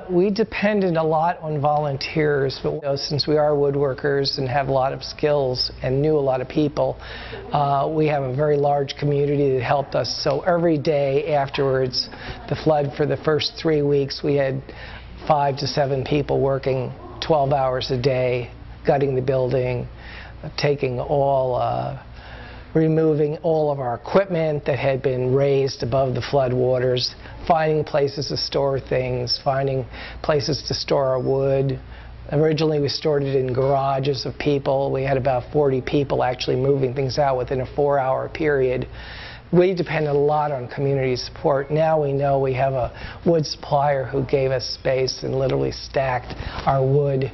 We depended a lot on volunteers, but since we are woodworkers and have a lot of skills and knew a lot of people, we have a very large community that helped us. So every day afterwards, the flood, for the first 3 weeks, we had 5 to 7 people working 12 hours a day, gutting the building, removing all of our equipment that had been raised above the flood waters, finding places to store things, finding places to store our wood. Originally we stored it in garages of people. We had about 40 people actually moving things out within a 4-hour period. We depended a lot on community support. Now we know we have a wood supplier who gave us space and literally stacked our wood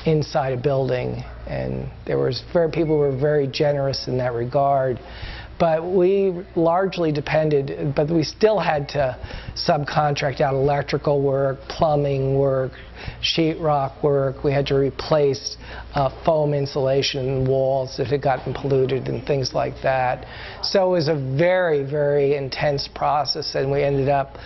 inside a building, and people were very generous in that regard. But we largely depended, but we still had to subcontract out electrical work, plumbing work, sheetrock work. We had to replace foam insulation in walls that had gotten polluted and things like that. So it was a very, very intense process, and we ended up,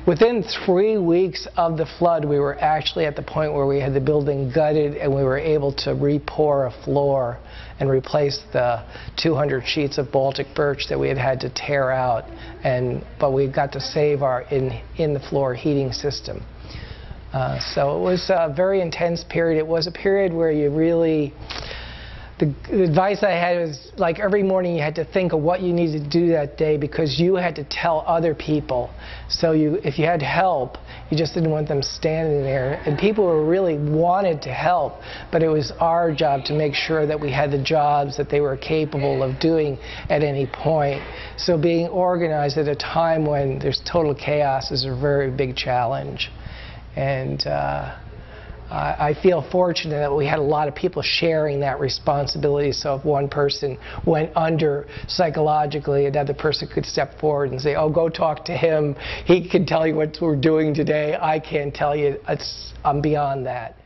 within 3 weeks of the flood, we were actually at the point where we had the building gutted and we were able to re-pour a floor and replace the 200 sheets of Baltic birch that we had to tear out. But we got to save our in-the-floor heating system. So it was a very intense period. It was a period where you really... The advice I had was, like, every morning you had to think of what you needed to do that day, because you had to tell other people. So if you had help, you just didn't want them standing there. And people really wanted to help, but it was our job to make sure that we had the jobs that they were capable of doing at any point. So being organized at a time when there's total chaos is a very big challenge. And I feel fortunate that we had a lot of people sharing that responsibility, so if one person went under psychologically, another person could step forward and say, oh, go talk to him. He can tell you what we're doing today. I can't tell you. I'm beyond that.